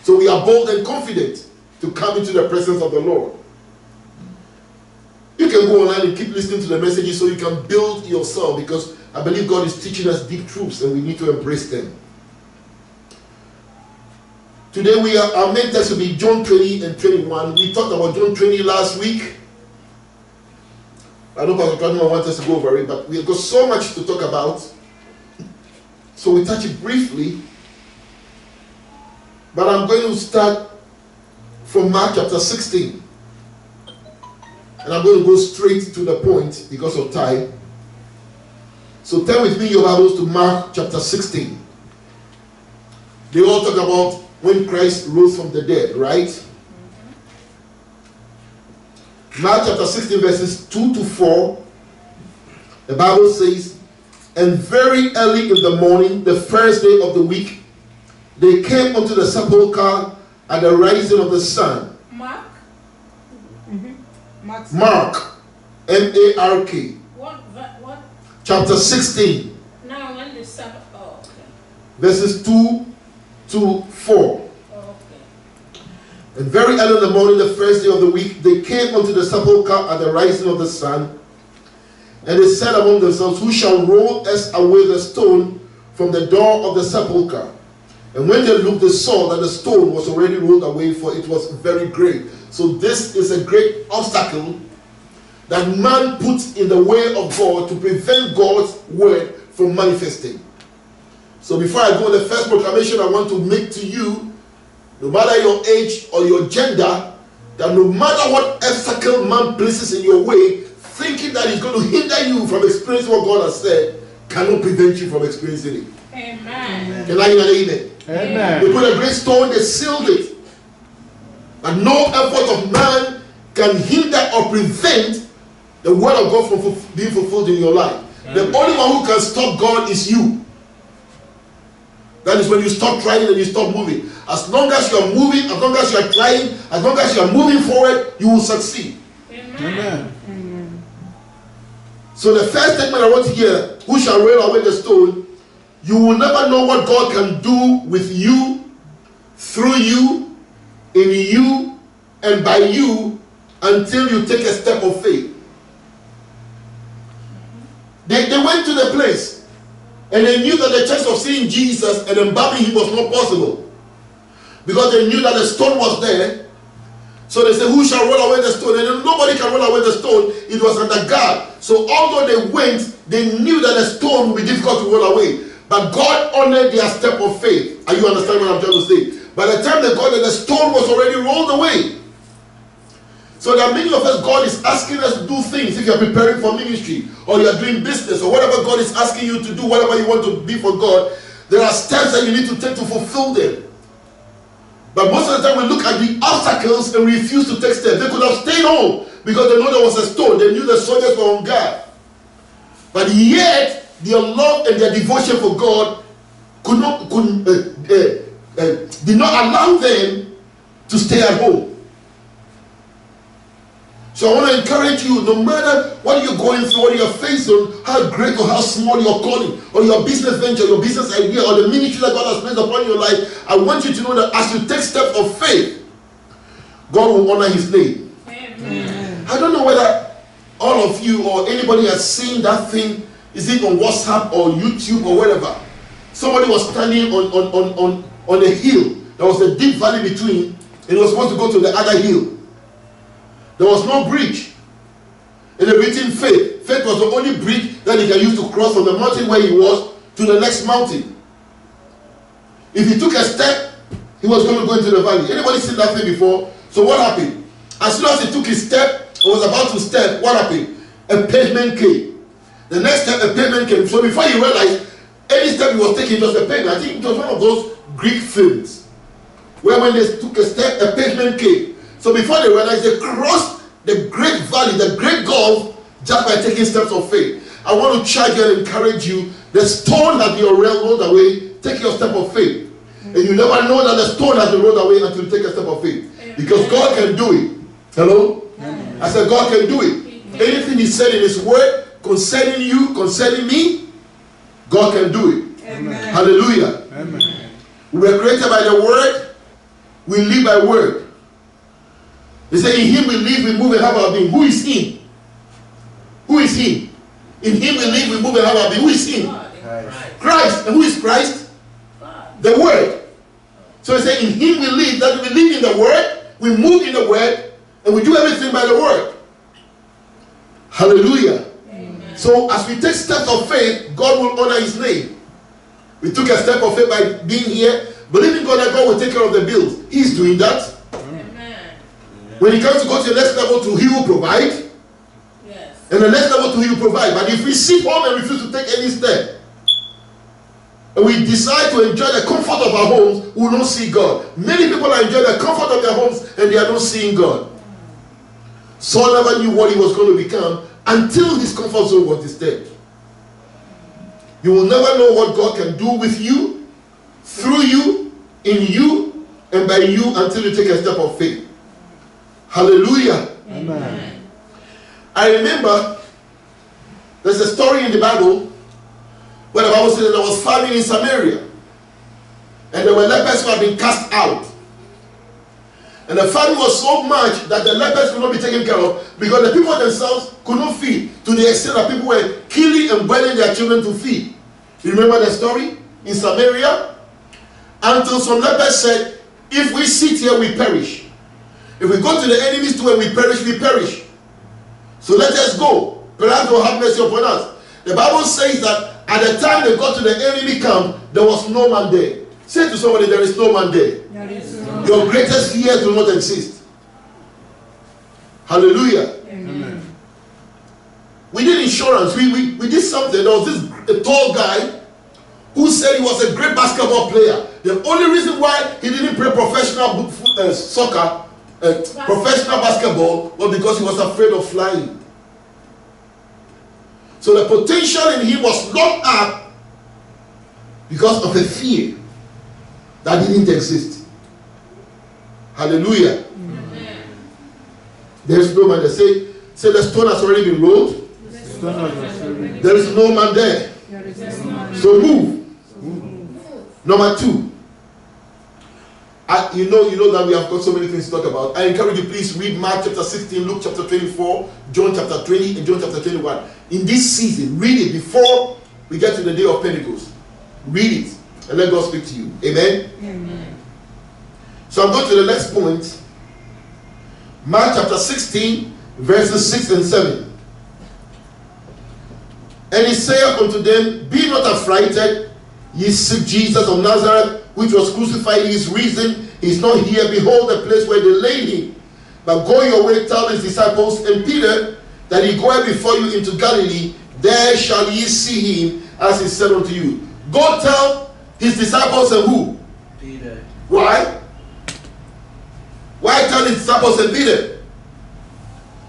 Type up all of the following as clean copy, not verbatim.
So we are bold and confident to come into the presence of the Lord. You can go online and keep listening to the messages so you can build yourself, because I believe God is teaching us deep truths and we need to embrace them. Today our main text will be John 20 and 21. We talked about John 20 last week. I know Pastor Kradman wants us to go over it, but we've got so much to talk about. So we touch it briefly. But I'm going to start from Mark chapter 16. And I'm going to go straight to the point because of time. So turn with me your Bibles to Mark chapter 16. They all talk about when Christ rose from the dead, right? Mark chapter 16 verses 2 to 4. The Bible says, and very early in the morning, the first day of the week, they came unto the sepulchre at the rising of the sun. Mark? Mark. M-A-R-K. What? Chapter 16. Now when the Sabbath. Oh, okay. Verses 2 to 4. Oh, okay. And very early in the morning, the first day of the week, they came unto the sepulchre at the rising of the sun. And they said among themselves, who shall roll us away the stone from the door of the sepulchre? And when they looked, they saw that the stone was already rolled away, for it was very great. So this is a great obstacle that man puts in the way of God to prevent God's word from manifesting. So before I go, the first proclamation I want to make to you, no matter your age or your gender, that no matter what obstacle man places in your way, thinking that it's going to hinder you from experiencing what God has said, cannot prevent you from experiencing it. Amen. Can I hear an amen? Amen. They put a great stone, they sealed it. And no effort of man can hinder or prevent the word of God from being fulfilled in your life. Amen. The only one who can stop God is you. That is when you stop trying and you stop moving. As long as you are moving, as long as you are trying, as long as you are moving forward, you will succeed. Amen. Amen. So the first statement I want to hear, who shall roll away the stone? You will never know what God can do with you, through you, in you, and by you, until you take a step of faith. They went to the place, and they knew that the chance of seeing Jesus and embalming him was not possible, because they knew that the stone was there. So they said, who shall roll away the stone? And nobody can roll away the stone. It was under God. So although they went, they knew that the stone would be difficult to roll away. But God honored their step of faith. Are you understanding what I'm trying to say? By the time they got there, the stone was already rolled away. So there are many of us, God is asking us to do things. If you're preparing for ministry, or you're doing business, or whatever God is asking you to do, whatever you want to be for God, there are steps that you need to take to fulfill them. But most of the time we look at the obstacles and refuse to take steps. They could have stayed home because they know there was a stone. They knew the soldiers were on guard. But yet, their love and their devotion for God did not allow them to stay at home. So I want to encourage you, no matter what you're going through, what you're facing, how great or how small your calling, or your business venture, your business idea, or the ministry that God has placed upon your life, I want you to know that as you take steps of faith, God will honor his name. Amen. I don't know whether all of you or anybody has seen that thing. Is it on WhatsApp or YouTube or whatever? Somebody was standing on a hill. There was a deep valley between, and he was supposed to go to the other hill. There was no bridge. And they written faith. Faith was the only bridge that he can use to cross from the mountain where he was to the next mountain. If he took a step, he was going to go into the valley. Anybody seen that thing before? So what happened? As soon as he took his step, or was about to step, what happened? A pavement came. The next step, a pavement came. So before you realize, any step he was taking was a pavement. I think it was one of those Greek films where when they took a step, a pavement came. So before they realized, they crossed the great valley, the great gulf, just by taking steps of faith. I want to charge you and encourage you. The stone has been rolled away. Take your step of faith. And you never know that the stone has been rolled away until you take a step of faith. Because God can do it. Hello? I said God can do it. Anything he said in his word concerning you, concerning me, God can do it. Amen. Hallelujah. Amen. We were created by the word, We live by word. They say, in him we live, we move, and have our being. Who is him? Who is him? In him we live, we move, and have our being. Who is him? Christ. And who is Christ? The word. So they say, in him we live, that we live in the word, we move in the word, and we do everything by the word. Hallelujah. Amen. So as we take steps of faith, God will honor his name. We took a step of faith by being here, believing God that God will take care of the bills. He's doing that. Amen. When it comes to go to the next level, he will provide. Yes. And the next level, he will provide. But if we sit home and refuse to take any step, and we decide to enjoy the comfort of our homes, we will not see God. Many people are enjoying the comfort of their homes and they are not seeing God. Saul never knew what he was going to become until his comfort zone was disturbed. You will never know what God can do with you, through you, in you, and by you until you take a step of faith. Hallelujah. Amen. I remember there's a story in the Bible where the Bible says there was famine in Samaria. And there were lepers who had been cast out. And the famine was so much that the lepers could not be taken care of because the people themselves could not feed, to the extent that people were killing and burning their children to feed. You remember the story in Samaria? Until some lepers said, if we sit here, we perish. If we go to the enemy's door and we perish, we perish. So let us go. Perhaps they will have mercy upon us. The Bible says that at the time they got to the enemy camp, there was no man there. Say to somebody, there is no man there. Your greatest fears do not exist. Hallelujah. Amen. We did insurance. We did something. There was a tall guy who said he was a great basketball player. The only reason why he didn't play professional soccer, professional basketball, was because he was afraid of flying. So the potential in him was locked up because of a fear that didn't exist. Hallelujah. Amen. There is no man there. Say the stone has already been rolled. There is no man there. So move. Number 2. You know that we have got so many things to talk about. I encourage you, please read Mark chapter 16, Luke chapter 24, John chapter 20, and John chapter 21. In this season, read it before we get to the day of Pentecost. Read it and let God speak to you. Amen? Amen. So I'm going to the next point. Mark chapter 16, verses 6 and 7. And he saith unto them, be not affrighted, ye seek Jesus of Nazareth, which was crucified. He is risen, he is not here. Behold the place where they laid him. But go your way, tell his disciples and Peter that he goeth before you into Galilee. There shall ye see him, as he said unto you. Go tell his disciples and who? Peter. Why? Why tell his disciples and Peter?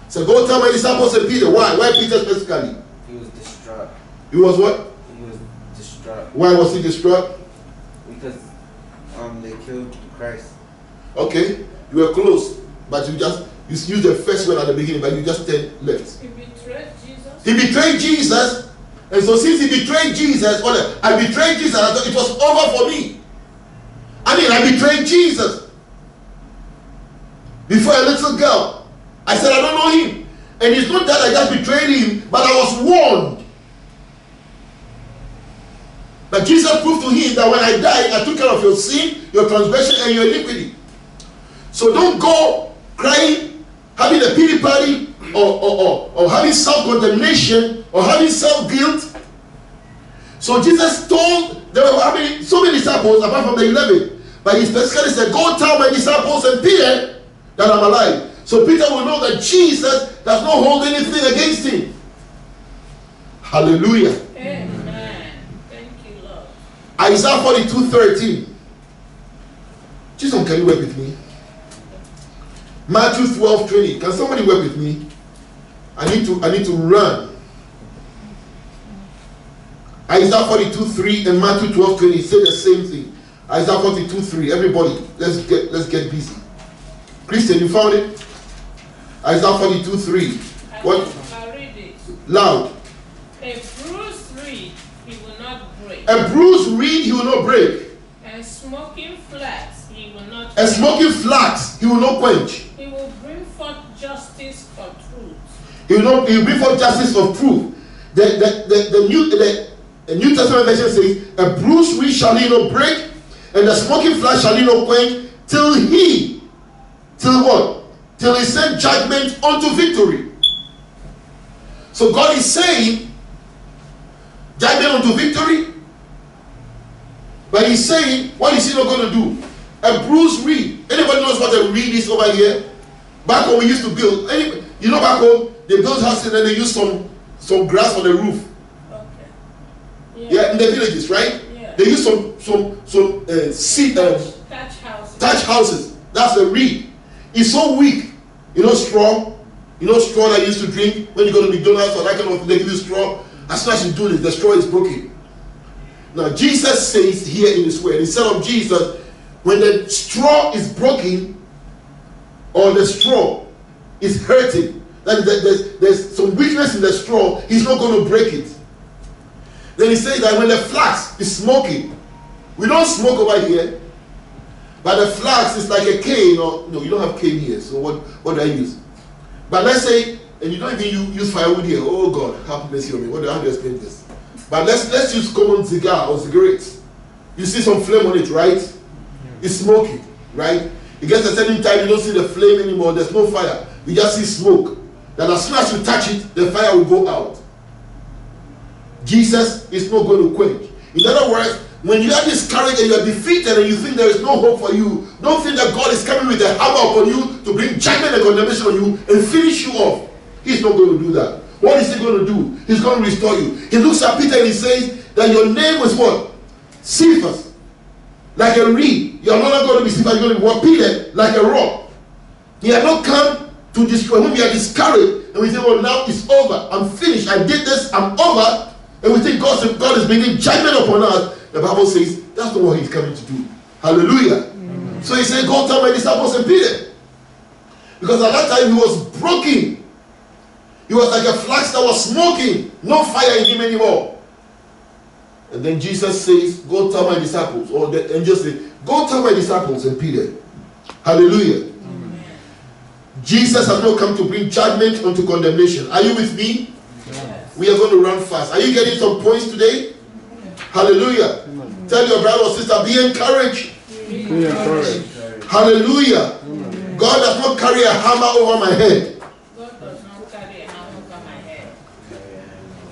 So go tell my disciples and Peter. Why? Why Peter specifically? He was distraught. He was what? He was distraught Why was he distraught? because they killed Christ. Okay, you were close, but you used the first word at the beginning, but you just turned left. He betrayed Jesus. He betrayed Jesus, and so since he betrayed Jesus, I betrayed Jesus, I thought it was over for me. I betrayed Jesus before a little girl. I said I don't know him, and it's not that I just betrayed him, but I was warned. But Jesus proved to him that when I died, I took care of your sin, your transgression, and your iniquity. So don't go crying, having a pity party, or having self-condemnation, or having self-guilt. So Jesus told, there were so many disciples apart from the 11, but he specifically said, go tell my disciples and Peter that I'm alive. So Peter will know that Jesus does not hold anything against him. Hallelujah. Amen. Thank you, Lord. Isaiah 42:13. Jesus, can you work with me? Matthew 12:20. Can somebody work with me? I need to run. Isaiah 42:3 and Matthew 12:20 say the same thing. Isaiah 42:3. Everybody, let's get busy. Christian, you found it? Isaiah 42:3. What? I read it. Loud. A bruised reed he will not break, A bruised reed he will not break. and smoking flax he will not A a smoking flax he will not quench. He will bring forth justice for truth. He will bring forth justice of truth. The New Testament version says, a bruised reed shall he not break, and the smoking flax shall he not quench, till what? Till he send judgment unto victory. So God is saying judgment unto victory, but he's saying, what is he not going to do? A bruised reed. Anybody knows what a reed is over here? Back home we used to build. Back home they build houses and then they use some grass on the roof. Okay. Yeah, in the villages, right? Yeah. They use some seed Thatch houses. thatch houses. That's a reed. It's so weak. Straw. Straw that you used to drink when you go to McDonald's or that kind of, they give you straw. As soon as you do this, the straw is broken. Now Jesus says here in his word, instead of Jesus, when the straw is broken or the straw is hurting, that there's some weakness in the straw, he's not going to break it. Then he says that when the flax is smoking, we don't smoke over here, but the flax is like a cane, or no, you don't have cane here, so what do I use? But let's say, and you don't even use firewood here. Oh God, have mercy on me. How do I explain this? But let's use common cigar or cigarettes. You see some flame on it, right? It's smoking, right? It gets a certain time, you don't see the flame anymore, there's no fire. You just see smoke. Then as soon as you touch it, the fire will go out. Jesus is not going to quench. In other words, when you are discouraged and you are defeated and you think there is no hope for you, don't think that God is coming with a hammer upon you to bring judgment and condemnation on you and finish you off. He's not going to do that. What is he going to do? He's going to restore you. He looks at Peter and he says that your name was what? Cephas. Like a reed. You are no longer going to be Cephas, you're going to be what? Peter, like a rock. He had not come to destroy. When we are discouraged and we say, well, now it's over. I'm finished. I did this. I'm over. And we think God is bringing judgment upon us. The Bible says that's not what he's coming to do. Hallelujah. Amen. So he said, go tell my disciples and Peter. Because at that time he was broken. He was like a flax that was smoking. No fire in him anymore. And then Jesus says, go tell my disciples. Or the angel says, go tell my disciples and Peter. Hallelujah. Amen. Jesus has not come to bring judgment unto condemnation. Are you with me? Yes. We are going to run fast. Are you getting some points today? Hallelujah. Amen. Tell your brother or sister, be encouraged. Be encouraged. Hallelujah. Amen. God does not carry a hammer over my head. God does not carry a hammer over my head.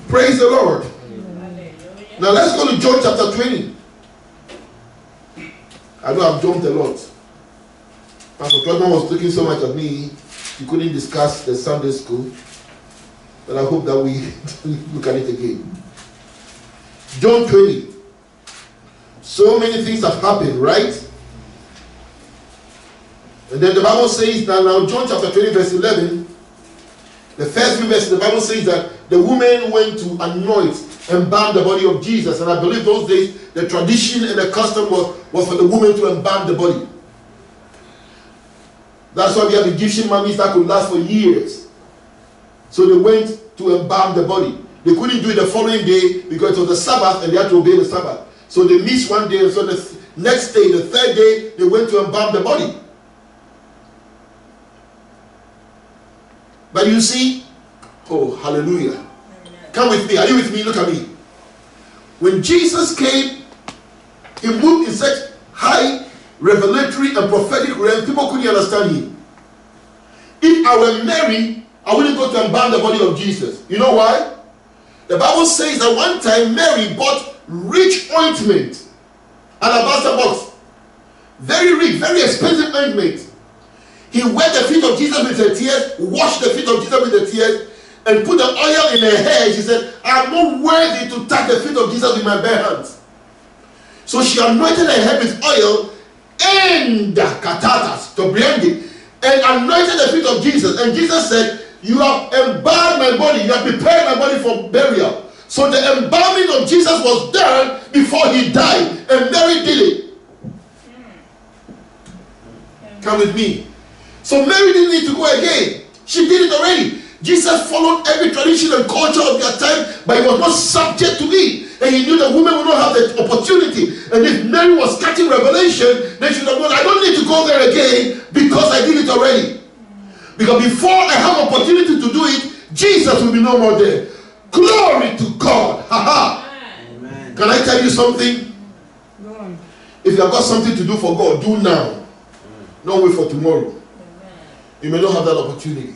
Praise the Lord. Hallelujah. Now let's go to John chapter 20. I know I've jumped a lot. Pastor Clement was looking so much at me, he couldn't discuss the Sunday school. But I hope that we look at it again. John 20. So many things have happened, right? And then the Bible says that now John chapter 20 verse 11, the first few verses, the Bible says that the woman went to anoint and embalm the body of Jesus. And I believe those days the tradition and the custom was for the woman to embalm the body. That's why we have Egyptian mummies that could last for years. So they went to embalm the body. They couldn't do it the following day because it was the Sabbath and they had to obey the Sabbath. So they missed one day, and so the next day, the third day, they went to embalm the body. But you see, oh, hallelujah. Amen. Come with me. Are you with me? Look at me. When Jesus came, he moved in such high revelatory and prophetic realm, people couldn't understand him. If I were Mary, I wouldn't go to embalm the body of Jesus. You know why? The Bible says that one time Mary bought rich ointment, an alabaster box. Very rich, very expensive ointment. He wet the feet of Jesus with her tears, washed the feet of Jesus with the tears, and put the oil in her hair. She said, I am not worthy to touch the feet of Jesus with my bare hands. So she anointed her head with oil and katatas, to blend it, and anointed the feet of Jesus. And Jesus said, you have embalmed my body, you have prepared my body for burial. So the embalming of Jesus was done before he died, and Mary did it. Come with me. So Mary didn't need to go again. She did it already. Jesus followed every tradition and culture of their time, but he was not subject to it. And he knew the woman would not have the opportunity. And if Mary was catching revelation, they should have gone, I don't need to go there again because I did it already. Because before I have opportunity to do it, Jesus will be no more there. Glory to God. Amen. Can I tell you something? If you have got something to do for God, do now. Don't wait for tomorrow. You may not have that opportunity.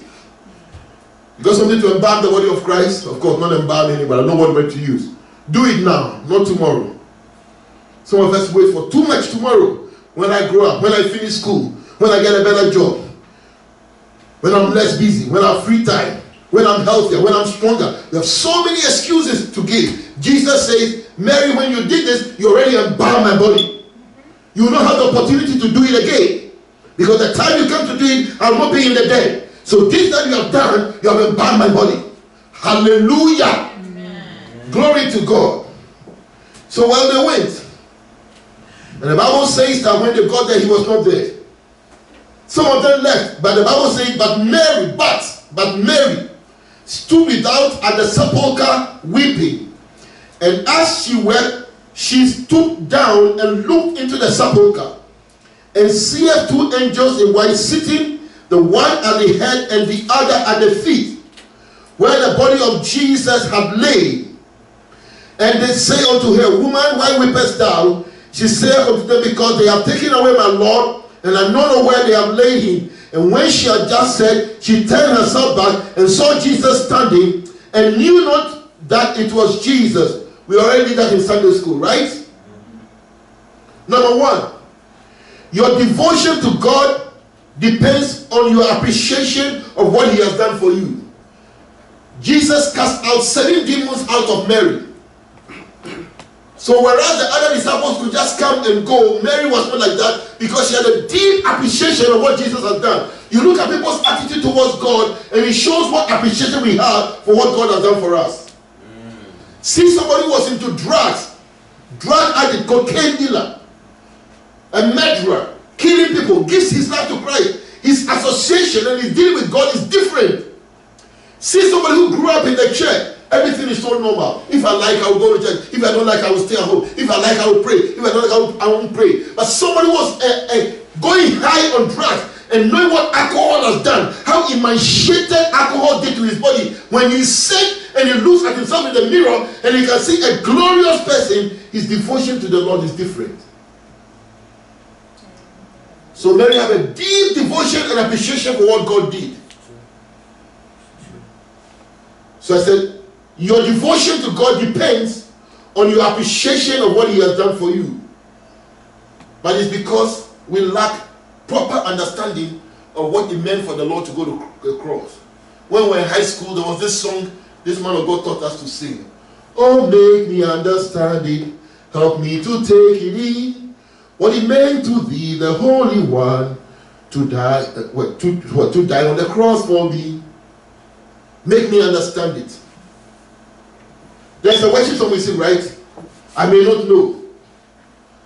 You got something to embalm the body of Christ? Of course, not embalm anybody. I know what word to use. Do it now, not tomorrow. Some of us wait for too much tomorrow. When I grow up, when I finish school, when I get a better job, when I'm less busy, when I'm free time, when I'm healthier, when I'm stronger. You have so many excuses to give. Jesus says, Mary, when you did this, you already embalmed my body. You will not have the opportunity to do it again. Because the time you come to do it, I will not be in the dead. So this that you have done, you have embalmed my body. Hallelujah. Amen. Glory to God. So while they went, and the Bible says that when they got there, he was not there. Some of them left, but the Bible says, but Mary stood without at the sepulchre weeping. And as she wept, she stooped down and looked into the sepulchre, and seeth two angels in white sitting, the one at the head and the other at the feet, where the body of Jesus had lain. And they say unto her, Woman, why weepest thou? She saith unto them, Because they have taken away my Lord, and I know not where they have laid him. And when she had just said, she turned herself back and saw Jesus standing, and knew not that it was Jesus. We already did that in Sunday school, right? Number one, your devotion to God depends on your appreciation of what he has done for you. Jesus cast out 7 demons out of Mary. So whereas the other disciples could just come and go, Mary was not like that because she had a deep appreciation of what Jesus has done. You look at people's attitude towards God and it shows what appreciation we have for what God has done for us. See somebody who was into drugs, drug addict, cocaine dealer, a murderer, killing people, gives his life to Christ. His association and his dealing with God is different. See somebody who grew up in the church. Everything is so normal. If I like, I will go to church. If I don't like, I will stay at home. If I like, I will pray. If I don't like, I won't pray. But somebody was going high on drugs and knowing what alcohol has done, how emaciated alcohol did to his body. When he's sick and he looks at himself in the mirror and he can see a glorious person, his devotion to the Lord is different. So Mary had a deep devotion and appreciation for what God did. So I said, your devotion to God depends on your appreciation of what he has done for you. But it's because we lack proper understanding of what it meant for the Lord to go to the cross. When we were in high school, there was this song this man of God taught us to sing. Oh, make me understand it. Help me to take it in. What it meant to thee, the Holy One, to die, to die on the cross for me. Make me understand it. There's a worship song we sing, right? I may not know.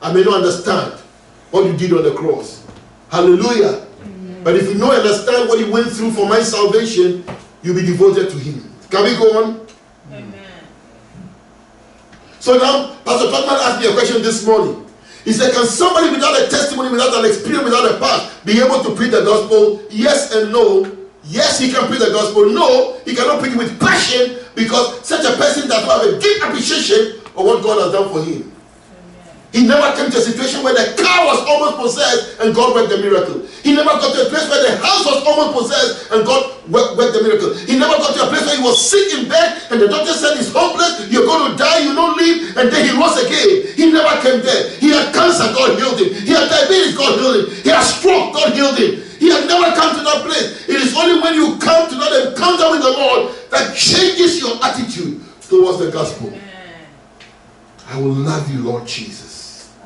I may not understand what you did on the cross. Hallelujah. Amen. But if you know and understand what he went through for my salvation, you'll be devoted to him. Can we go on? Amen. So now, Pastor Totman asked me a question this morning. He said, can somebody without a testimony, without an experience, without a past, be able to preach the gospel? Yes and no. Yes, he can preach the gospel. No, he cannot preach with passion because such a person does not have a deep appreciation of what God has done for him. Amen. He never came to a situation where the car was almost possessed and God worked the miracle. He never got to a place where the house was almost possessed and God worked the miracle. He never got to a place where he was sick in bed and the doctor said he's hopeless, you're going to die, you don't live, and then he rose again. He never came there. He had cancer, God healed him. He had diabetes, God healed him. He had stroke, God healed him. He had never come to that place. It is only when you come to that encounter with the Lord that changes your attitude towards the gospel. Amen. I will love you, Lord Jesus.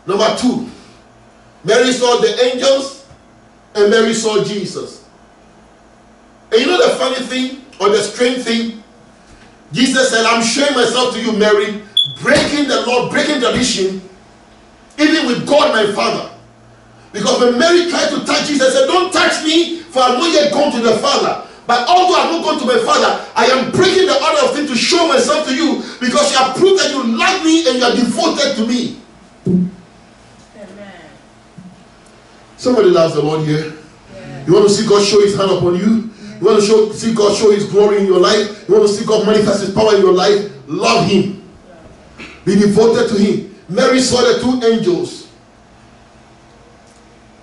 Number 2, Mary saw the angels and Mary saw Jesus. And you know the funny thing or the strange thing? Jesus said, I'm showing myself to you, Mary, breaking the law, breaking tradition, even with God my Father. Because when Mary tried to touch Jesus, he said, don't touch me, for I'm not yet gone to the Father. But although I'm not going to my father, I am breaking the order of things to show myself to you, because you have proved that you love me and you are devoted to me. Amen. Somebody loves the Lord here. Yeah. You want to see God show his hand upon you? You want to see God show his glory in your life? You want to see God manifest his power in your life? Love him. Be devoted to him. Mary saw the two angels.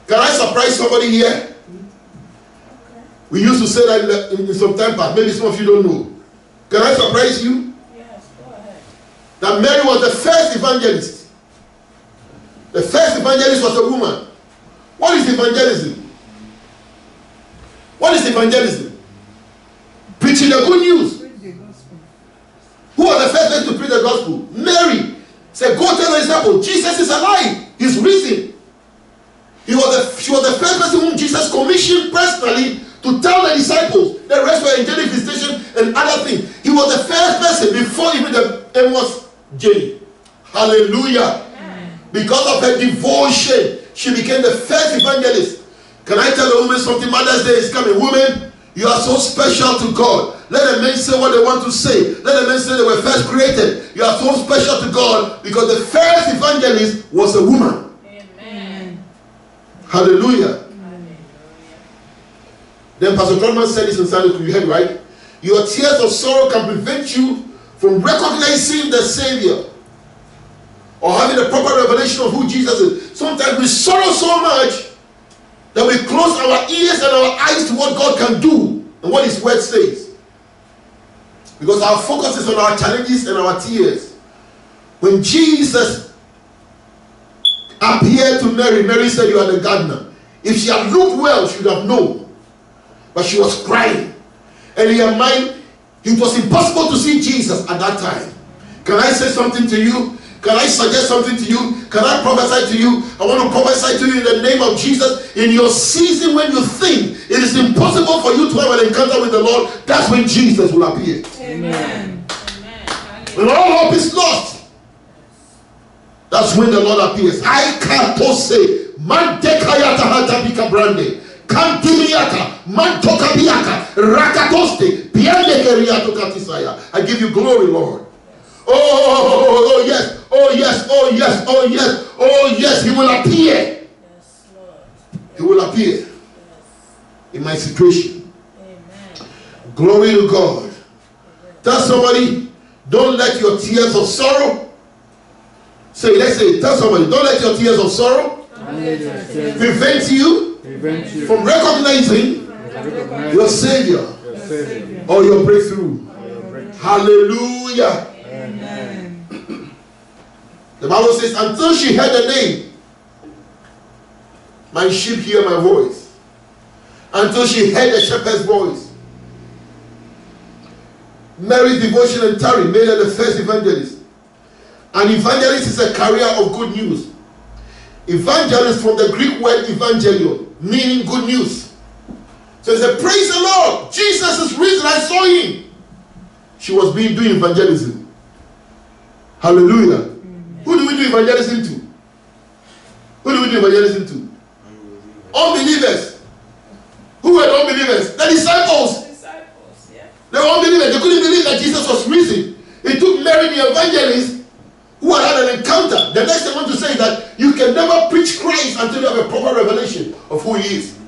Can I surprise somebody here? We used to say that in some time past. Maybe some of you don't know. Can I surprise you? Yes, go ahead. That Mary was the first evangelist. The first evangelist was a woman. What is evangelism? What is evangelism? Preaching the good news. Who was the first person to preach the gospel? Mary said, go tell the disciples, Jesus is alive. He's risen. She was the first person whom Jesus commissioned personally to tell the disciples. The rest were angelic visitation and other things. He was the first person before even the Amos Jenny. Hallelujah. Amen. Because of her devotion, she became the first evangelist. Can I tell a woman something? Mother's Day is coming. Women, you are so special to God. Let the men say what they want to say. Let the men say they were first created. You are so special to God because the first evangelist was a woman. Amen. Hallelujah. Then Pastor Godman said this in Sunday school. You heard right? Your tears of sorrow can prevent you from recognizing the Savior or having a proper revelation of who Jesus is. Sometimes we sorrow so much that we close our ears and our eyes to what God can do and what his word says. Because our focus is on our challenges and our tears. When Jesus appeared to Mary, Mary said, you are the gardener. If she had looked well, she would have known. But she was crying. And in her mind, it was impossible to see Jesus at that time. Can I say something to you? Can I suggest something to you? Can I prophesy to you? I want to prophesy to you in the name of Jesus. In your season when you think it is impossible for you to have an encounter with the Lord, that's when Jesus will appear. Amen. When all hope is lost, that's when the Lord appears. I can't say, man dekayata hatabika brande. Kantimiaka, Mantokabiaka, Rakatoste, Piandekeriato Katisaya. I give you glory, Lord. Oh, yes, oh, yes, oh, yes, oh, yes, oh, yes, he will appear. Yes, Lord. He will appear in my situation. Amen. Glory to God. Tell somebody, don't let your tears of sorrow. Let's say, tell somebody, don't let your tears of sorrow prevent you from recognizing your Savior or your breakthrough. Hallelujah. Amen. The Bible says, until she heard the name, my sheep hear my voice. Until she heard the shepherd's voice. Mary's devotion and tarry made her the first evangelist. An evangelist is a carrier of good news. Evangelist from the Greek word evangelion, meaning good news. So he said, praise the Lord, Jesus is risen, I saw him. She was doing evangelism. Hallelujah. Amen. Who do we do evangelism to? Who do we do evangelism to? Unbelievers. Who were the unbelievers? The disciples. Yeah. They were unbelievers. They couldn't believe that Jesus was risen. It took Mary the evangelist who had an encounter. The next thing I want to say is that you can never preach Christ until you have a proper revelation of who he is.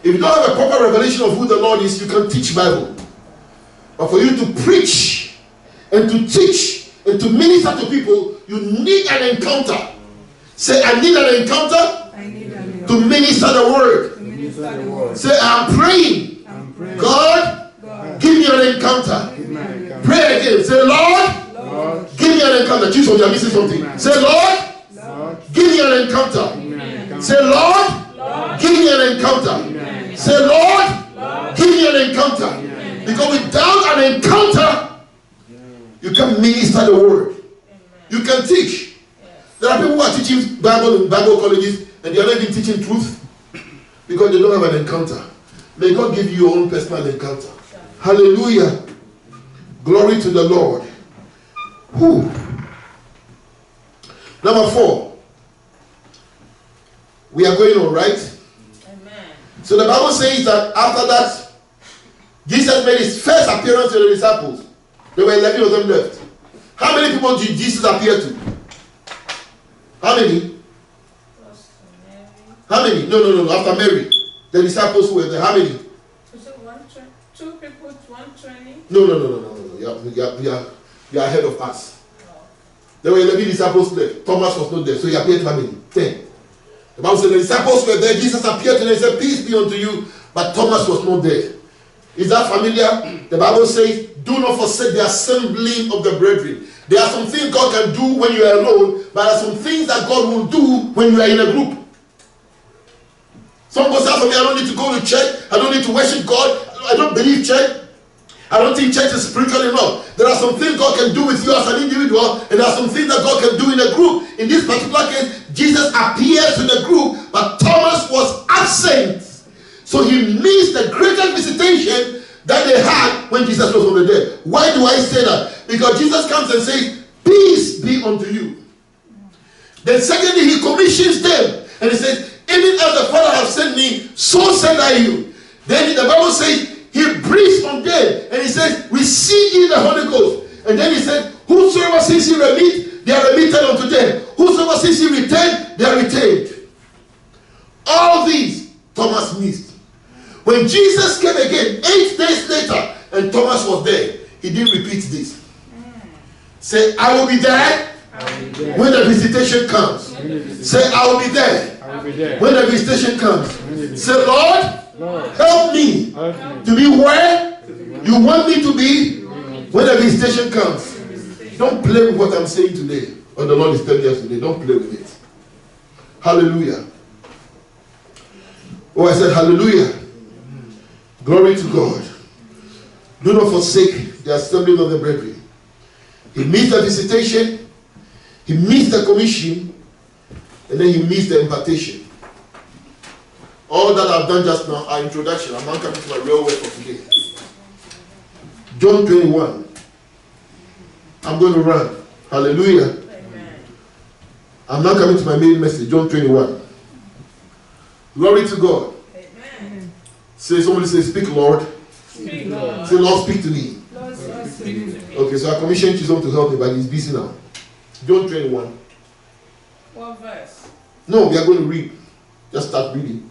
If you don't have a proper revelation of who the Lord is, you can teach Bible. But for you to preach and to teach and to minister to people, you need an encounter. Say, I need an encounter to minister the word. Say, I'm praying. God, give me an encounter. Pray again. Say, Lord, give me an encounter. Choose what you're missing something. Say, Lord, give me an encounter. Say, Lord, give me an encounter. Say, Lord, give me an encounter. Because without an encounter, you can minister the word. You can teach. There are people who are teaching Bible in Bible colleges and they are not even teaching truth because they don't have an encounter. May God give you your own personal encounter. Hallelujah. Glory to the Lord. Whew. Number 4. We are going on, right? Amen. So the Bible says that after that, Jesus made his first appearance to the disciples. There were 11 of them left. How many people did Jesus appear to? How many? How many? No. After Mary, the disciples who were there. How many? Two people, 120. No. You are ahead of us. There were 11 disciples left. Thomas was not there, so he appeared to how many? 10. The Bible said the disciples were there. Jesus appeared to them and said, "Peace be unto you." But Thomas was not there. Is that familiar? The Bible says, "Do not forsake the assembling of the brethren." There are some things God can do when you are alone, but there are some things that God will do when you are in a group. Some people say, "For me, I don't need to go to church. I don't need to worship God. I don't believe church. I don't think church is spiritual enough." There are some things God can do with you as an individual, and there are some things that God can do in a group. In this particular case, Jesus appears to the group, but Thomas was absent. So he missed the greatest visitation that they had when Jesus was on the dead. Why do I say that? Because Jesus comes and says, "Peace be unto you." Then secondly, he commissions them, and he says, "Even as the Father has sent me, so send I you." Then the Bible says, he breathes on them, and he says, "Receive ye the Holy Ghost." And then he said, "Whosoever sins ye remit, they are remitted unto them. Whosoever sins ye retain, they are retained." All these Thomas missed. When Jesus came again 8 days later, and Thomas was there, he didn't repeat this. Say, "I will be there when the visitation comes." Say, "I will be there when the visitation comes." Say, "Lord, help me to be where you want me to be when the visitation comes." Don't play with what I'm saying today, or the Lord is telling us today. Don't play with it. Hallelujah. Oh, I said hallelujah. Glory to God. Do not forsake the assembling of the brethren. He missed the visitation, he missed the commission, and then he missed the impartation. All that I've done just now are introduction. I'm not coming to my real work for today. John 21. I'm going to run. Hallelujah. Amen. I'm not coming to my main message. John 21. Glory to God. Amen. Say, somebody say, "Speak, Lord." Speak, Lord. Say, "Lord, speak to me." Lord, speak to me. Okay, so I commissioned Chisom to help me, but he's busy now. John 21. What verse? No, we are going to read. Just start reading.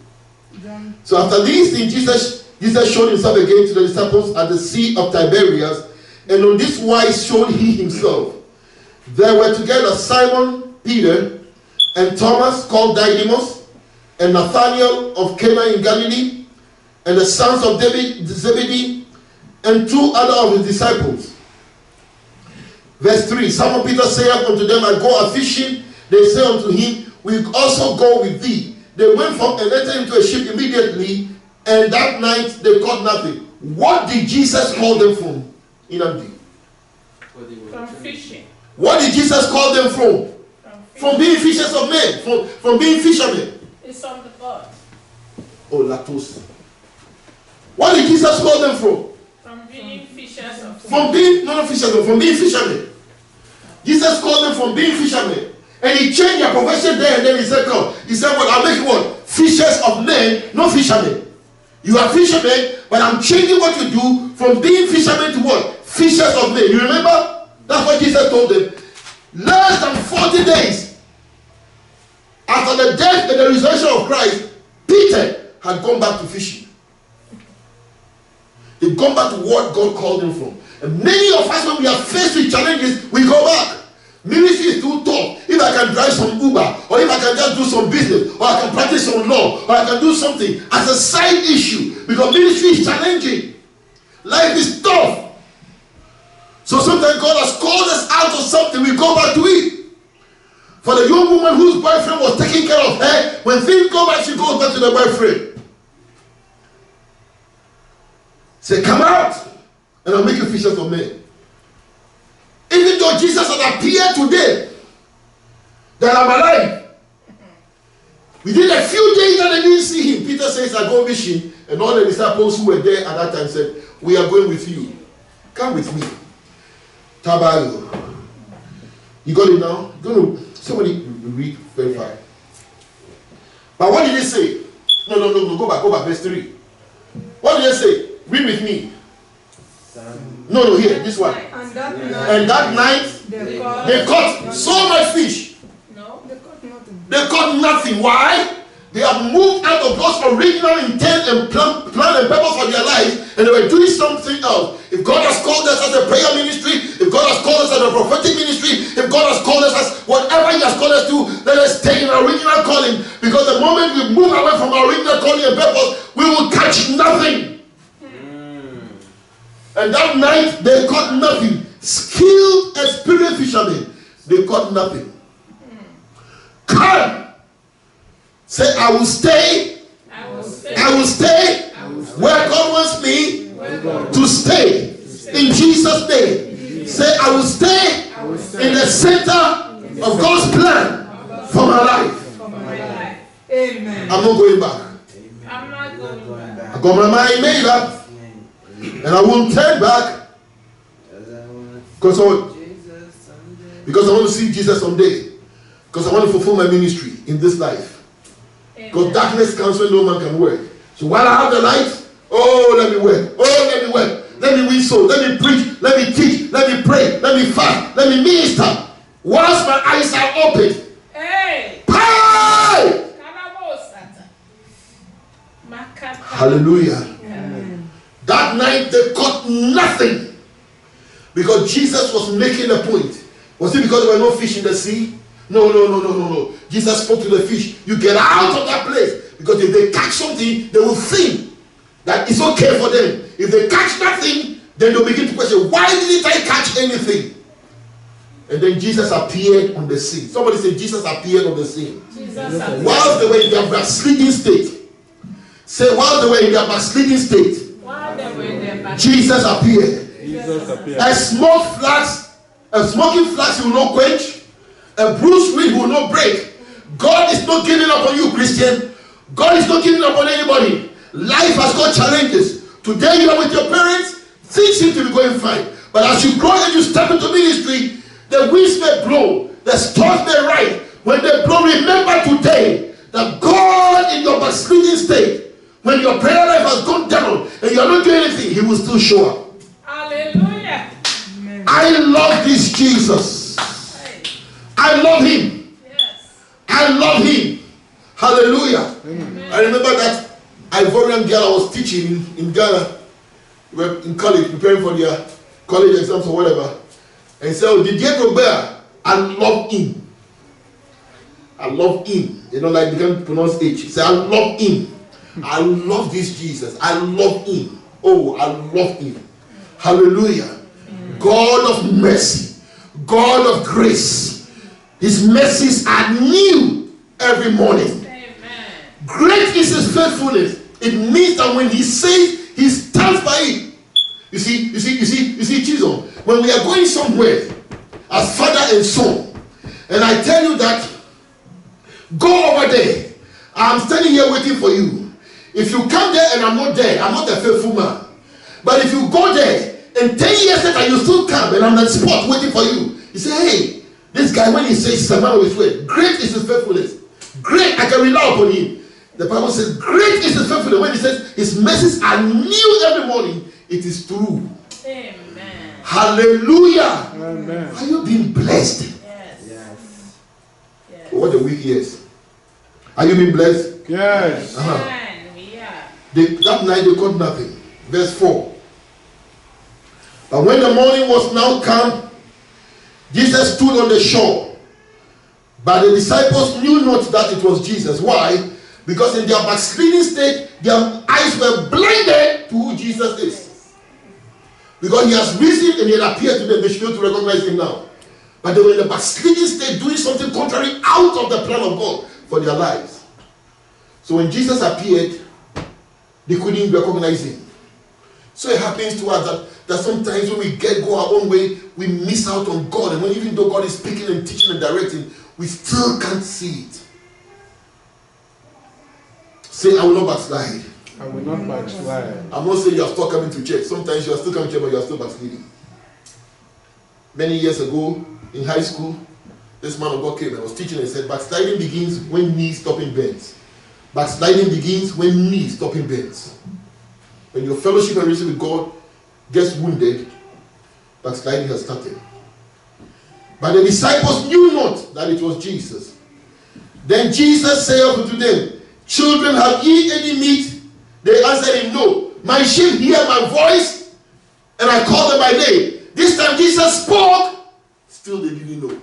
John. So after these things, Jesus showed himself again to the disciples at the Sea of Tiberias, and on this wise showed he himself. There were together Simon Peter, and Thomas called Didymus, and Nathanael of Cana in Galilee, and the sons of Zebedee, and 2 other of his disciples. Verse 3, Simon Peter saith unto them, "I go a fishing." They say unto him, "We also go with thee." They went from and entered into a ship immediately, and that night they caught nothing. What did Jesus call them from? Inamdi. From fishing. What did Jesus call them from? From being fishers of men, from being fishermen. It's on the boat. Oh, Latos. What did Jesus call them from? From being fishers of From being, not fishermen, from being fishermen. Jesus called them from being fishermen. And he changed their profession there, and then he said, "Come." He said, "Well, I'll make you what? Fishers of men, not fishermen. You are fishermen, but I'm changing what you do from being fishermen to what? Fishers of men." You remember? That's what Jesus told them. Less than 40 days after the death and the resurrection of Christ, Peter had gone back to fishing. He'd gone back to what God called him from. And many of us, when we are faced with challenges, we go back. Ministry is too tough. If I can drive some Uber, or if I can just do some business, or I can practice some law, or I can do something as a side issue, because ministry is challenging. Life is tough. So sometimes God has called us out of something, we go back to it. For the young woman whose boyfriend was taking care of her, when things go back, she goes back to the boyfriend. Say, "Come out, and I'll make you fishers of men." Even though Jesus had appeared to them, that I'm alive. Within a few days that they didn't see him, Peter says, "I go fishing," and all the disciples who were there at that time said, "We are going with you. Come with me." Tabayo. You got it now? Somebody read very fast. But what did he say? No, go back, verse 3. What did he say? Read with me. No, here, this one. And that night, And that night, they caught so much fish. No. they caught nothing. They caught nothing. Why? They have moved out of God's original intent and plan and purpose for their lives, and they were doing something else. If God has called us as a prayer ministry, if God has called us as a prophetic ministry, if God has called us as whatever He has called us to, let us stay in our original calling. Because the moment we move away from our original calling and purpose, we will catch nothing. And that night they caught nothing. Skilled, experienced fishermen, they caught nothing. Come. Say, I will stay. I will stay. I will stay where God wants me to stay. In Jesus' name. Say, I will stay in the center of God's plan for my life. Amen. I'm not going back. I'm not going back. I got my mind made up. And I won't turn back. Because I want to see Jesus someday. Because I want to fulfill my ministry in this life. Because darkness comes when no man can work. So while I have the light, oh, let me work. Oh, let me work. Let me win souls. Let me preach. Let me teach. Let me pray. Let me fast. Let me minister. Whilst my eyes are open. Hey! Pie! Hallelujah. Amen. That night they caught nothing. Because Jesus was making a point. Was it because there were no fish in the sea? No. Jesus spoke to the fish. You get out of that place. Because if they catch something, they will think that it's okay for them. If they catch nothing, then they'll begin to question, why didn't I catch anything? And then Jesus appeared on the scene. Somebody say, Jesus appeared on the scene. While they were in their backsliding state. Say, while they were in their backsliding state, Jesus appeared. A smoking flax will not quench. A bruised reed will not break. God is not giving up on you, Christian. God is not giving up on anybody. Life has got challenges. Today you are with your parents. Things seem to be going fine. But as you grow and you step into ministry, the winds may blow. The storms may rise. When they blow, remember today that God in your backsliding state, when your prayer life has gone down and you are not doing anything, He will still show up. Hallelujah. Amen. I love this Jesus. I love Him. Yes. I love Him. Hallelujah. Amen. I remember that Ivorian girl I was teaching in Ghana. We were in college, preparing for their college exams or whatever. And so Didier Robert, I love him. I love him. You know, like you can pronounce H. Say, I love him. I love this Jesus. I love him. Oh, I love him. Hallelujah. God of mercy. God of grace. His mercies are new every morning. Amen. Great is His faithfulness. It means that when He says, He stands by it. You see, Jesus, when we are going somewhere as father and son, and I tell you that, go over there. I'm standing here waiting for you. If you come there and I'm not there, I'm not a faithful man. But if you go there and 10 years later you still come and I'm on the spot waiting for you, you say, hey, this guy, when he says he's a man of his word, great is his faithfulness. Great, I can rely upon him. The Bible says, great is his faithfulness. When he says his mercies are new every morning, it is true. Amen. Hallelujah. Amen. Are you being blessed? Yes. Yes. Yes. What a week is. Are you being blessed? Yes. Amen. We are. That night they caught nothing. Verse 4. But when the morning was now come, Jesus stood on the shore. But the disciples knew not that it was Jesus. Why? Because in their backsliding state, their eyes were blinded to who Jesus is. Because He has risen and He had appeared to them. They should be able to recognize Him now. But they were in the backsliding state doing something contrary out of the plan of God for their lives. So when Jesus appeared, they couldn't recognize Him. So it happens to us that sometimes when we go our own way, we miss out on God. And when even though God is speaking and teaching and directing, we still can't see it. Say, I will not backslide. I will not backslide. I'm not saying you are still coming to church. Sometimes you are still coming to church, but you are still backsliding. Many years ago, in high school, this man of God came and was teaching and said, backsliding begins when knee stopping bends. Backsliding begins when knee stopping bends. When your fellowship and relationship with God gets wounded, backsliding has started. But the disciples knew not that it was Jesus. Then Jesus said unto them, Children, have ye any meat? They answered him, No. My sheep hear my voice, and I call them by name. This time Jesus spoke, still they didn't know.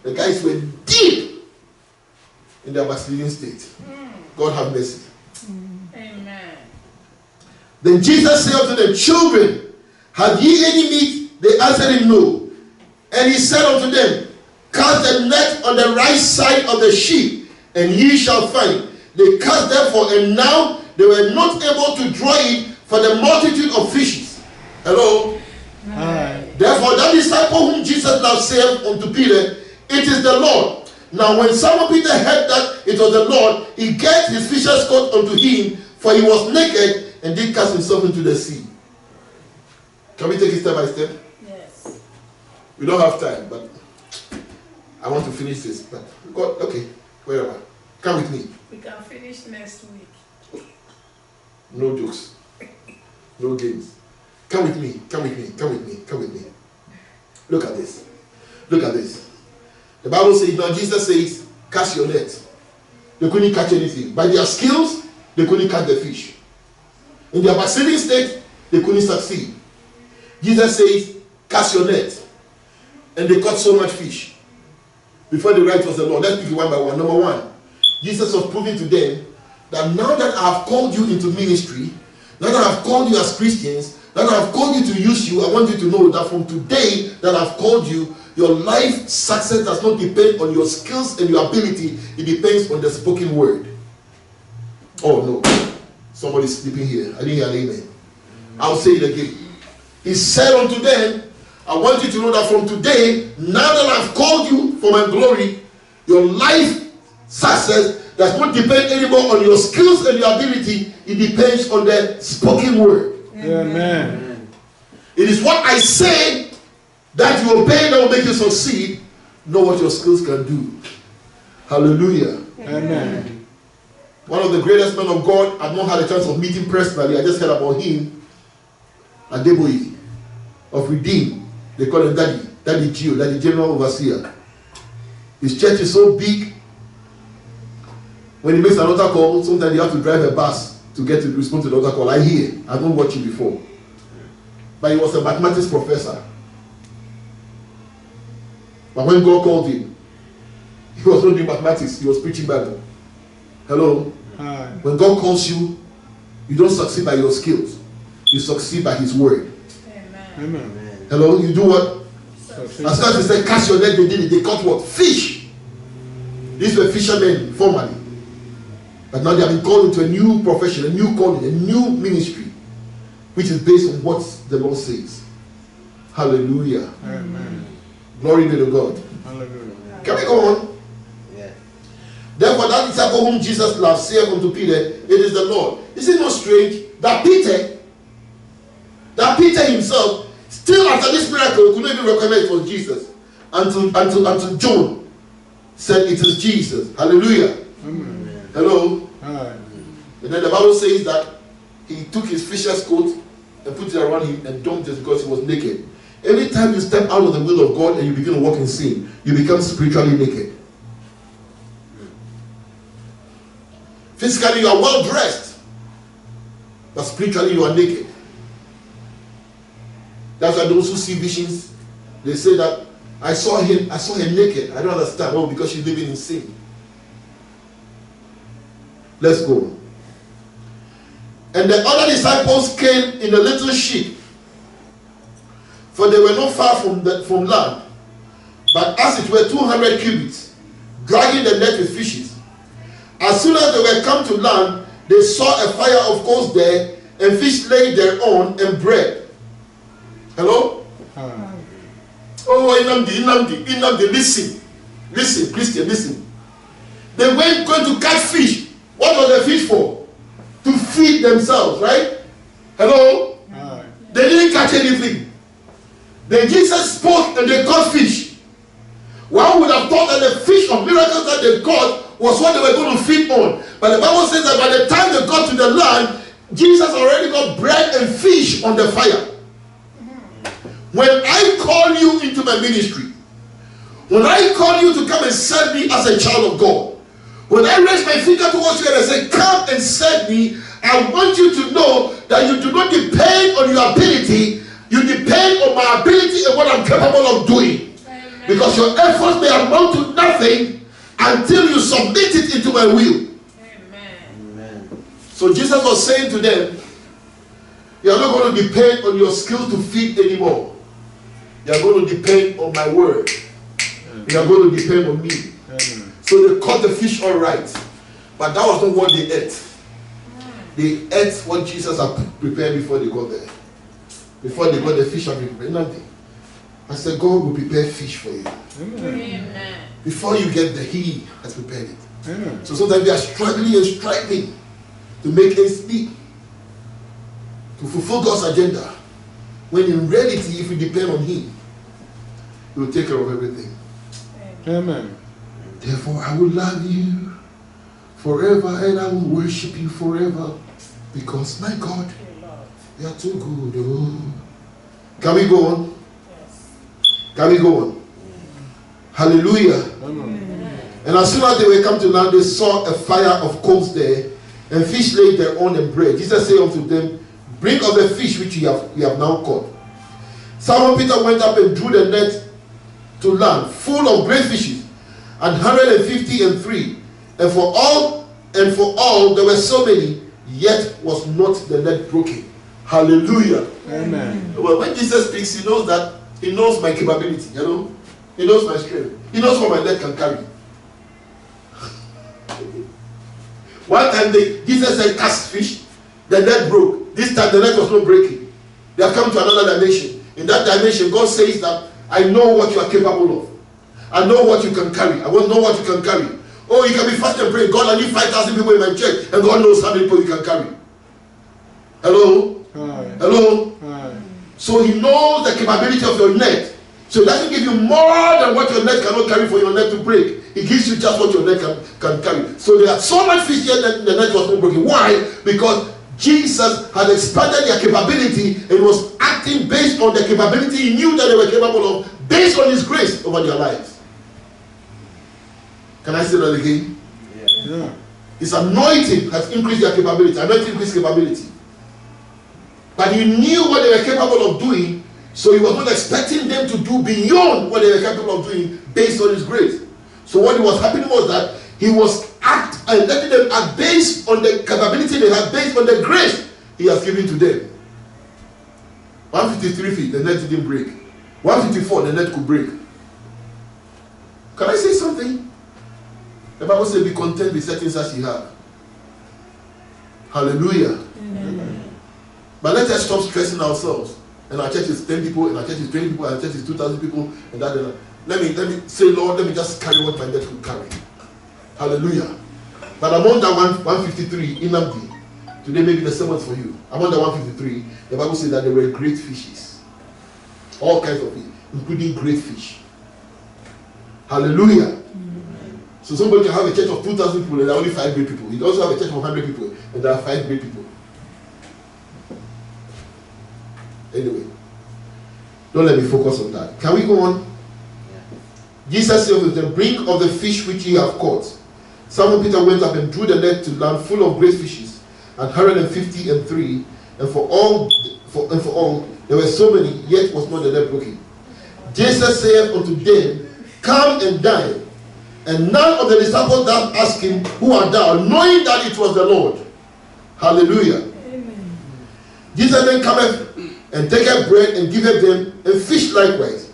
The guys were deep in their backsliding state. God have mercy. Amen. Then Jesus said unto them, Children, have ye any meat? They answered him, No. And he said unto them, Cast the net on the right side of the ship, and ye shall find. They cast therefore, and now they were not able to draw it for the multitude of fishes. Hello? Aye. Therefore, that disciple whom Jesus now said unto Peter, It is the Lord. Now when Simon Peter heard that it was the Lord, he gave his fisher's coat unto him, for he was naked, and did cast himself into the sea. Can we take it step by step? Yes. We don't have time, but I want to finish this. But God, okay, wherever. Come with me. We can finish next week. No jokes. No games. Come with me. Come with me. Come with me. Come with me. Look at this. Look at this. The Bible says, now Jesus says, cast your net. They couldn't catch anything. By their skills, they couldn't catch the fish. In their backsliding state, they couldn't succeed. Jesus says, cast your net. And they caught so much fish. Before the right was the Lord. Let's pick it one by one. Number one, Jesus was proving to them that now that I have called you into ministry, now that I have called you as Christians, now that I have called you to use you, I want you to know that from today that I have called you, your life success does not depend on your skills and your ability. It depends on the spoken word. Oh no. Somebody's sleeping here. I didn't hear an amen. I'll say it again. He said unto them, I want you to know that from today, now that I've called you for my glory, your life success does not depend anymore on your skills and your ability. It depends on the spoken word. Amen. It is what I say that you obey that will make you succeed. Know what your skills can do. Hallelujah. Amen. One of the greatest men of God, I've not had a chance of meeting personally. I just heard about him. Adeboye of Redeem. They call him Daddy. Daddy Gio. Daddy General Overseer. His church is so big. When he makes an altar call, sometimes you have to drive a bus to get to respond to the altar call. I hear. I've not watched him before. But he was a mathematics professor. But when God called him, he was not doing mathematics. He was preaching Bible. Hello? Aye. When God calls you, you don't succeed by your skills. You succeed by his word. Amen. Amen. Hello? You do what? Succeed. As soon as they said, cast your net, they did it. They caught what? Fish. These were fishermen formerly. But now they have been called into a new profession, a new calling, a new ministry, which is based on what the Lord says. Hallelujah. Amen. Glory be to God. Hallelujah. Can we go on? Yeah. Therefore, that disciple whom Jesus loved said unto Peter, It is the Lord. Is it not strange that Peter himself, still after this miracle, could not even recognize it was Jesus until John said it is Jesus. Hallelujah. Amen. Hello. Aye. And then the Bible says that he took his fisher's coat and put it around him and dumped it because he was naked. Anytime you step out of the will of God and you begin to walk in sin, you become spiritually naked. Physically you are well dressed, but spiritually you are naked. That's why those who see visions, they say that I saw her naked. I don't understand. Oh, because she's living in sin. Let's go. And the other disciples came in a little ship, for they were not far from land, but as it were 200 cubits, dragging the net with fishes. As soon as they were come to land, they saw a fire of coals there, and fish laid thereon, and bread. Hello? Aye. Oh, Inamdi, listen, Christian, listen. They went going to catch fish. What was the fish for? To feed themselves, right? Hello? Aye. They didn't catch anything. Then Jesus spoke and they caught fish. One would have thought that the fish of miracles that they caught was what they were going to feed on. But the Bible says that by the time they got to the land, Jesus already got bread and fish on the fire. my ministry, when I call you to come and serve me as a child of God, when I raise my finger towards you and I say, come and serve me, I want you to know that you do not depend on your ability, you depend on my ability and what I'm capable of doing. Amen. Because your efforts may amount to nothing until you submit it into my will. Amen. So Jesus was saying to them, you are not going to depend on your skills to feed anymore. You are going to depend on my word. You are going to depend on me. Amen. So they caught the fish all right. But that was not what they ate. They ate what Jesus had prepared before they got there. Before they got the fish had been prepared. Nothing. I said, God will prepare fish for you. Amen. Amen. Before you get there, He has prepared it. Amen. So sometimes we are struggling and striving to make ends meet, to fulfill God's agenda. When in reality, if we depend on Him, He will take care of everything. Amen. Therefore, I will love you forever and I will worship you forever. Because, my God, you are too good. Oh. Can we go on? Yes. Can we go on? Hallelujah. Amen. And as soon as they were come to land, they saw a fire of coals there, and fish laid thereon and bread. Jesus said unto them, bring of the fish which you have now caught. Simon Peter went up and drew the net to land, full of great fishes, 153. And for all there were so many, yet was not the net broken. Hallelujah. Amen. Well, when Jesus speaks, He knows that He knows my capability, you know. He knows my strength. He knows what my net can carry. One time Jesus said, cast fish, the net broke. This time the net was not breaking. They have come to another dimension. In that dimension, God says that I know what you are capable of. I know what you can carry. I want to know what you can carry. Oh, you can be fast and pray. God, I need 5,000 people in my church, and God knows how many people you can carry. Hello? Hi. Hello? Hi. So He knows the capability of your net. So He doesn't give you more than what your net cannot carry for your net to break. He gives you just what your net can carry. So there are so much fish here that the net was not broken. Why? Because Jesus had expanded their capability and was acting based on the capability He knew that they were capable of, based on His grace over their lives. Can I say that again? Yeah. His anointing has increased their capability. Anointing increased capability. But He knew what they were capable of doing, so He was not expecting them to do beyond what they were capable of doing based on His grace. So what was happening was that He was letting them act based on the capability they had, based on the grace He has given to them. 153 feet, the net didn't break. 154, the net could break. Can I say something? The Bible says, be content with certain as you have. Hallelujah. Amen. But let us stop stressing ourselves. And our church is 10 people, and our church is 20 people, and our church is 2,000 people, and that. Let me say, Lord, let me just carry what my net could carry. Hallelujah. But among that 153, Inamdi, today maybe the sermon for you. Among the 153, the Bible says that there were great fishes. All kinds of fish, including great fish. Hallelujah. So somebody can have a church of 2,000 people and there are only 5 great people. You can also have a church of 100 people and there are 5 great people. Anyway, don't let me focus on that. Can we go on? Jesus said to them, bring of the fish which ye have caught. Simon Peter went up and drew the net to land full of great fishes, 153. And for all there were so many, yet was not the net broken. Jesus said unto them, come and dine. And none of the disciples that asked Him, who art thou? Knowing that it was the Lord. Hallelujah. Amen. Jesus then cometh and taketh bread and giveth them, and fish likewise.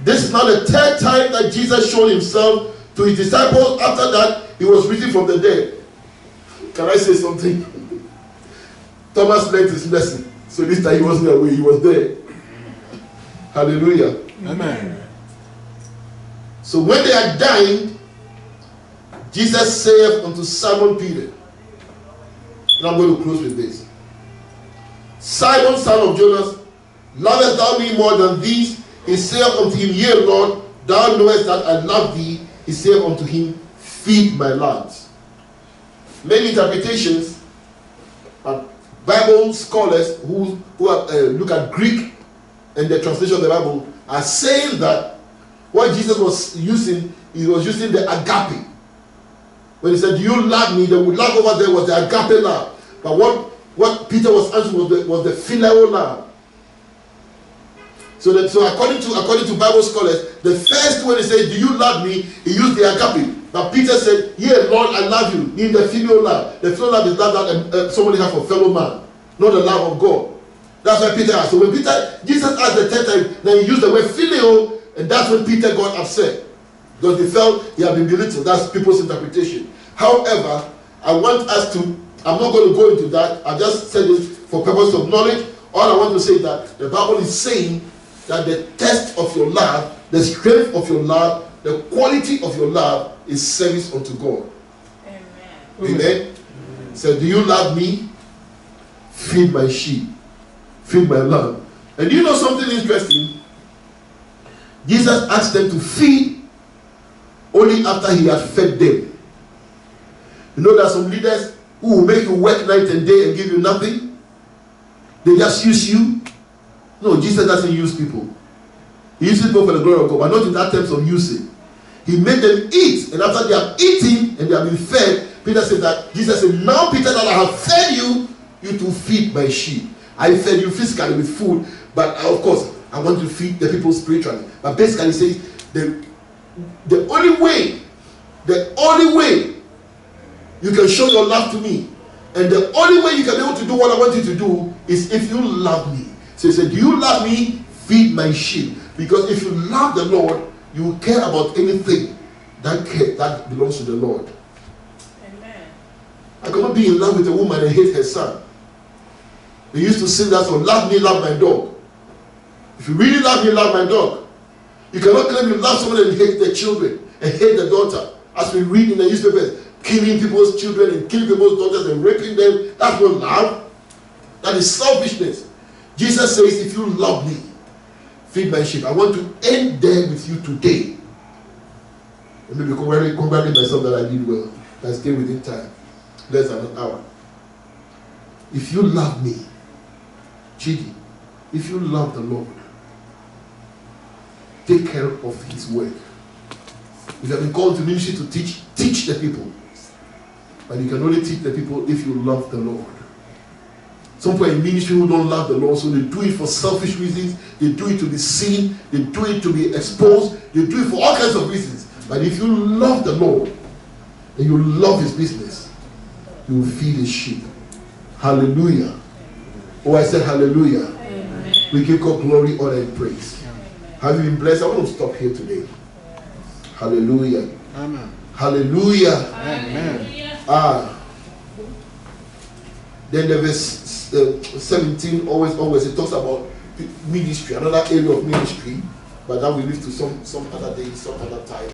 This is now the 3rd time that Jesus showed Himself to His disciples after that He was risen from the dead. Can I say something? Thomas learned his lesson. So this time he wasn't away, he was there. Hallelujah. Amen. So when they had dined, Jesus saith unto Simon Peter, and I'm going to close with this. Simon, son of Jonas, lovest thou me more than these? He saith unto him, yea, Lord, thou knowest that I love thee. He saith unto him, feed my lambs. Many interpretations, Bible scholars who look at Greek and the translation of the Bible are saying that what Jesus was using, he was using the agape. When he said, "Do you love me?" The love over there was the agape love. But what Peter was answering was the phileo love. So according to Bible scholars, the first when he said, "Do you love me?" he used the agape. But Peter said, "Yeah, Lord, I love you." In the filial love. The filial love is love that somebody has for fellow man, not the love of God. That's why Peter asked. So when Jesus asked the third time, then he used the word filial, and that's when Peter got upset. Because he felt he had been belittled. That's people's interpretation. However, I'm not going to go into that. I just said it for purpose of knowledge. All I want to say is that the Bible is saying that the test of your love, the strength of your love, the quality of your love is service unto God. Amen. Amen. So, do you love me? Feed my sheep. Feed my lamb. And do you know something interesting? Jesus asked them to feed only after he had fed them. You know, there are some leaders who will make you work night and day and give you nothing. They just use you. No, Jesus doesn't use people. He uses people for the glory of God, but not in that terms of using. He made them eat, and after they have eaten and they have been fed, Peter said that Jesus said, "Now, Peter, that I have fed you, you to feed my sheep." I fed you physically with food, but of course, I want to feed the people spiritually. But basically, he says the only way you can show your love to me, and the only way you can be able to do what I want you to do is if you love me. So he said, "Do you love me? Feed my sheep." Because if you love the Lord, you will care about anything that belongs to the Lord. Amen. I cannot be in love with a woman and hate her son. They used to sing that song, "Love me, love my dog." If you really love me, love my dog. You cannot claim you love someone and hate the children and hate the daughter. As we read in the newspapers, killing people's children and killing people's daughters and raping them. That's not love. That is selfishness. Jesus says, "If you love me, feed my sheep." I want to end there with you today. Let me congratulate myself that I did well. I stayed within time. Less than an hour. If you love me, Chidi, if you love the Lord, take care of his work. You have been called to ministry to teach the people. But you can only teach the people if you love the Lord. Some people in ministry who don't love the Lord, so they do it for selfish reasons, they do it to be seen, they do it to be exposed, they do it for all kinds of reasons. But if you love the Lord and you love his business, you will feed his sheep. Hallelujah. Oh, I said hallelujah. Amen. We give God glory, honor, and praise. Amen. Have you been blessed? I want to stop here today. Hallelujah. Amen. Hallelujah. Amen. Then the verse 17 always it talks about ministry, another area of ministry, but that we leave to some other day, some other time.